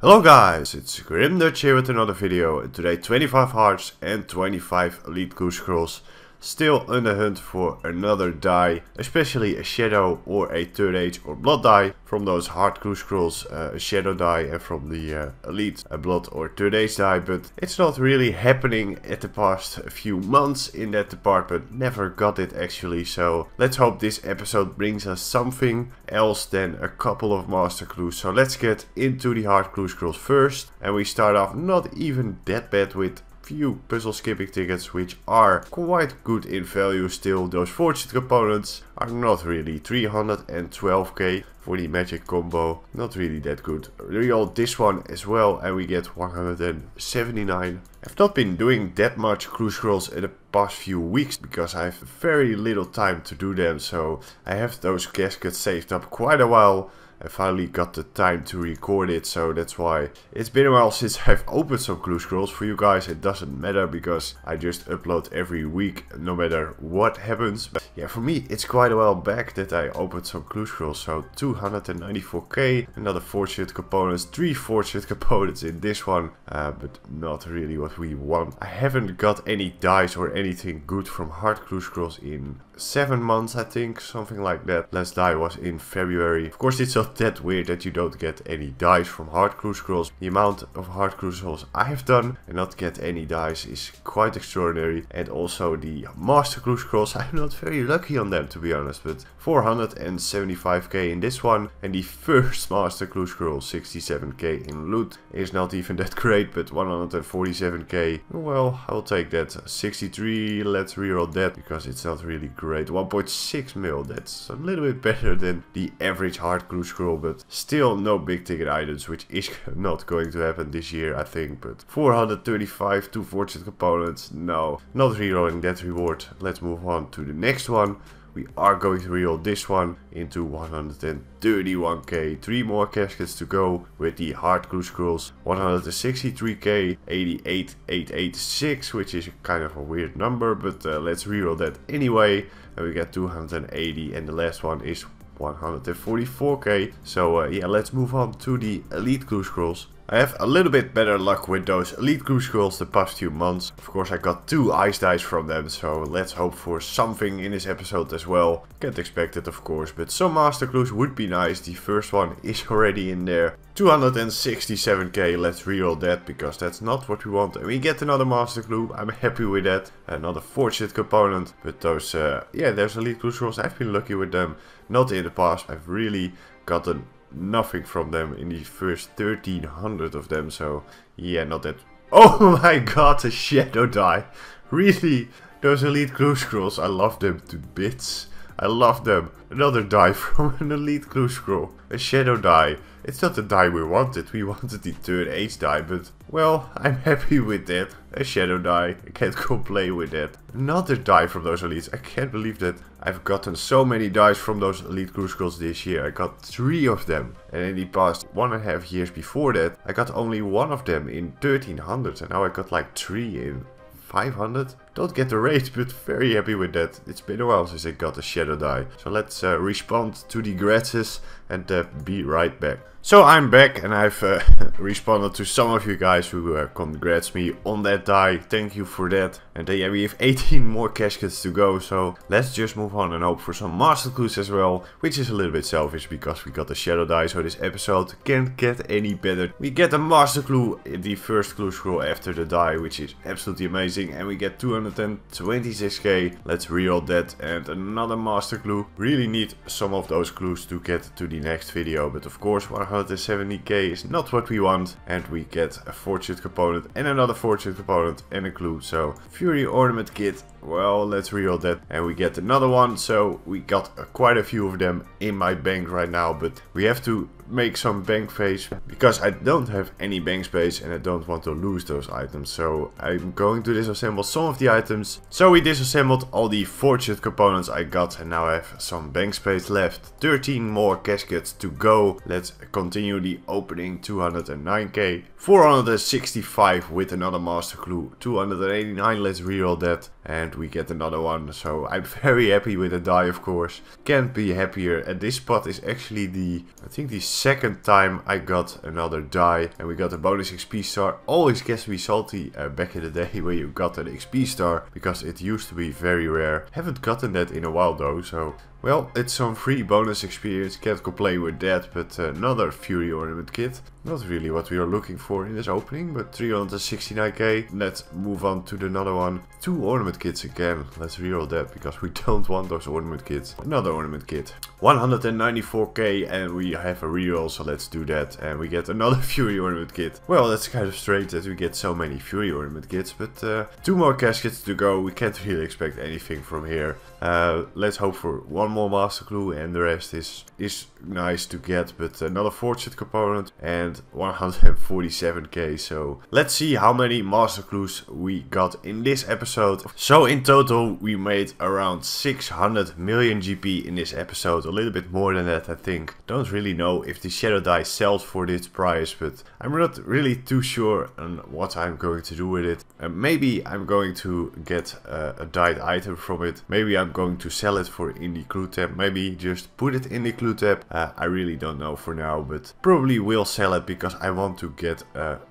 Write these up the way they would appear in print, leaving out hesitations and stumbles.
Hello guys, it's Grimdutch here with another video, and today 25 hearts and 25 elite clue scrolls. Still on the hunt for another die, especially a shadow or a third age or blood die from those hard clue scrolls, a shadow die, and from the elite a blood or third age die, but it's not really happening at the past few months in that department. Never got it actually, so let's hope this episode brings us something else than a couple of master clues. So let's get into the hard clue scrolls first, and we start off not even that bad with few puzzle skipping tickets, which are quite good in value still. Those fortune components are not really. 312k for the magic combo, not really that good. Reroll this one as well and we get 179. I've not been doing that much clue scrolls in the past few weeks because I have very little time to do them, so I have those caskets saved up quite a while. I finally got the time to record it, so that's why it's been a while since I've opened some clue scrolls. For you guys it doesn't matter because I just upload every week no matter what happens. But yeah, for me it's quite a while back that I opened some clue scrolls. So 294k, another fortunate components, 3 fortunate components in this one, but not really what we want. I haven't got any dice or anything good from hard clue scrolls in 7 months, I think, something like that. Last die was in February. Of course it's not that weird that you don't get any dice from hard clue scrolls. The amount of hard clue scrolls I have done and not get any dice is quite extraordinary. And also the master clue scrolls, I'm not very lucky on them to be honest, but 475k in this one, and the first master clue scroll 67k in loot is not even that great, but 147k, well, I'll take that. 63, let's reroll that because it's not really great. 1.6 mil, that's a little bit better than the average hard clue scroll, but still no big ticket items, which is not going to happen this year I think. But 435, 2 fortune components, no, not rerolling that reward. Let's move on to the next one. We are going to reroll this one into 131k. 3 more caskets to go with the hard clue scrolls. 163k, 88,886, which is kind of a weird number, but let's reroll that anyway. And we get 280, and the last one is 144k. So yeah, let's move on to the elite clue scrolls. I have a little bit better luck with those elite clue scrolls the past few months. Of course I got 2 ice dice from them, so let's hope for something in this episode as well. Can't expect it of course, but some master clues would be nice. The first one is already in there. 267k, let's reroll that because that's not what we want. And we get another master clue, I'm happy with that. Another fortunate component, but those, yeah, those elite clue scrolls, I've been lucky with them. Not in the past, I've really gotten nothing from them in the first 1300 of them, so yeah, not that. Oh my god, a shadow die. Really, those elite clue scrolls, I love them to bits. I love them. Another die from an elite clue scroll. A shadow die. It's not the die we wanted the third age die, but well, I'm happy with that. A shadow die, I can't complain with that. Another die from those elites, I can't believe that I've gotten so many dice from those elite clue scrolls this year. I got 3 of them, and in the past 1.5 years before that, I got only 1 of them in 1300, and now I got like 3 in 500. Don't get the rate, but very happy with that. It's been a while since I got a shadow die. So let's respond to the grats and be right back. So I'm back and I've responded to some of you guys who congrats me on that die. Thank you for that. And yeah, we have 18 more caskets to go, so let's just move on and hope for some master clues as well, which is a little bit selfish because we got a shadow die, so this episode can't get any better. We get a master clue in the first clue scroll after the die, which is absolutely amazing, and we get 226k. Let's reroll that, and another master clue. Really need some of those clues to get to the next video, but of course 170k is not what we want, and we get a fortune component and another fortune component and a clue. So Fury ornament kit, well, let's reroll that, and we get another one. So we got quite a few of them in my bank right now, but we have to make some bank space because I don't have any bank space and I don't want to lose those items. So I'm going to disassemble some of the items. So we disassembled all the fortunate components I got, and now I have some bank space left. 13 more caskets to go. Let's continue the opening. 209k, 465 with another master clue, 289. Let's reroll that, and we get another one. So I'm very happy with the die, of course. Can't be happier. And this spot is actually I think the second time I got another die, and we got a bonus XP star. Always gets me salty back in the day when you got an XP star, because it used to be very rare. Haven't gotten that in a while though, so well, it's some free bonus experience, can't complain with that, but another Fury Ornament kit. Not really what we are looking for in this opening, but 369k. Let's move on to another one. 2 ornament kits again. Let's reroll that, because we don't want those ornament kits. Another ornament kit. 194k, and we have a reroll, so let's do that. And we get another Fury Ornament kit. Well, that's kind of strange that we get so many Fury Ornament kits, but 2 more caskets to go. We can't really expect anything from here. Let's hope for one more master clue, and the rest is nice to get, but another fortune component and 147k. So let's see how many master clues we got in this episode. So in total we made around 600 million GP in this episode, a little bit more than that I think. Don't really know if the shadow die sells for this price, but I'm not really too sure on what I'm going to do with it. Maybe I'm going to get a dyed item from it. Maybe I'm going to sell it for in the clue tab. Maybe just put it in the clue tab. I really don't know for now, but probably will sell it because I want to get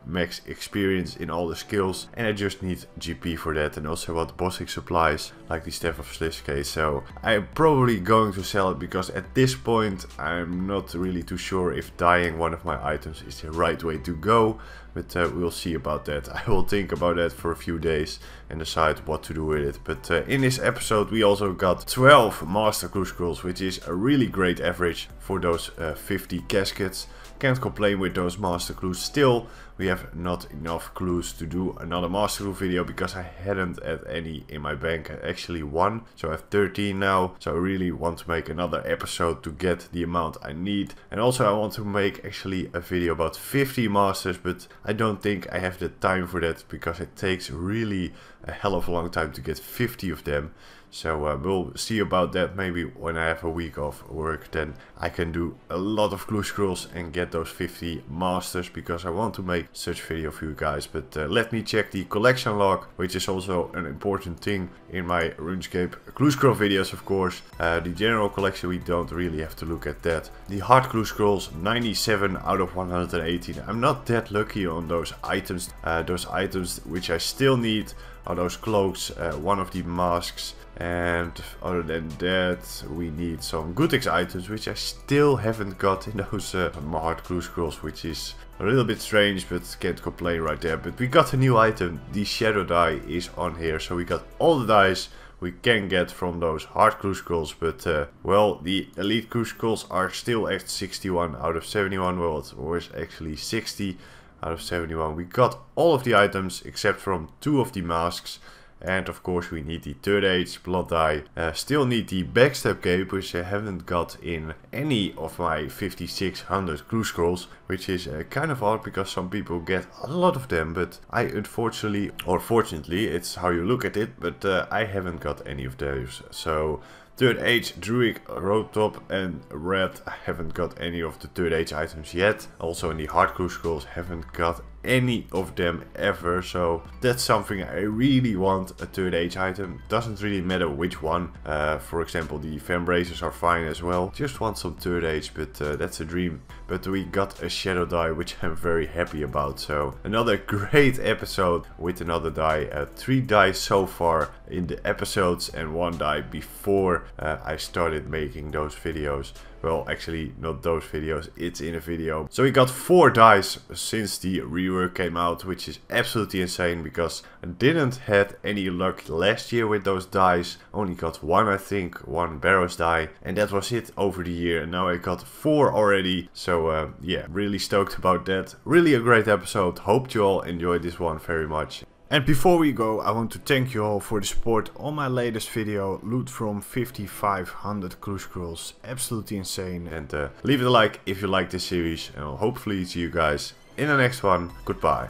max experience in all the skills, and I just need GP for that, and also want bossing supplies like the Staff of Slishcase. So I'm probably going to sell it, because at this point I'm not really too sure if dyeing one of my items is the right way to go, but we'll see about that. I will think about that for a few days and decide what to do with it. But in this episode we also got 12 master clue scrolls, which is a really great average for those 50 caskets. Can't complain with those master clues. Still, we have not enough clues to do another master clue video, because I hadn't had any in my bank. I actually won, so I have 13 now. So I really want to make another episode to get the amount I need. And also I want to make actually a video about 50 masters, but I don't think I have the time for that, because it takes really a hell of a long time to get 50 of them. So we'll see about that. Maybe when I have a week of work, then I can do a lot of clue scrolls and get those 50 masters, because I want to make such video for you guys. But let me check the collection log, which is also an important thing in my RuneScape clue scroll videos, of course. The general collection, we don't really have to look at that. The hard clue scrolls, 97 out of 118. I'm not that lucky on those items. Those items which I still need are those cloaks, one of the masks, and other than that we need some good X items, which I still haven't got in those hard clue scrolls, which is a little bit strange, but can't complain right there. But we got a new item. The shadow die is on here, so we got all the dice we can get from those hard clue scrolls. But well, the elite clue scrolls are still at 61 out of 71. Well, it was actually 60 out of 71. We got all of the items except from 2 of the masks. And of course we need the third age blood die. Still need the backstab cape, which I haven't got in any of my 5600 clue scrolls. Which is kind of odd, because some people get a lot of them. But I unfortunately, or fortunately, it's how you look at it, but I haven't got any of those. So third age, Druid, Road Top and Red. I haven't got any of the third age items yet. Also in the hard clue scrolls haven't got any of them ever, so that's something I really want, a third age item. Doesn't really matter which one. For example, the fan braces are fine as well. Just want some third age, but that's a dream. But we got a shadow die, which I'm very happy about. So another great episode with another die. 3 dies so far in the episodes and 1 die before I started making those videos. Well, actually not those videos, it's in a video. So we got 4 dice since the rework came out, which is absolutely insane, because I didn't have any luck last year with those dice. Only got 1, I think, 1 Barrows die, and that was it over the year. And now I got 4 already, so yeah, really stoked about that. Really a great episode. Hope you all enjoyed this one very much. And before we go, I want to thank you all for the support on my latest video, loot from 5500 clue scrolls. Absolutely insane. And leave it a like if you like this series, and I'll hopefully see you guys in the next one. Goodbye.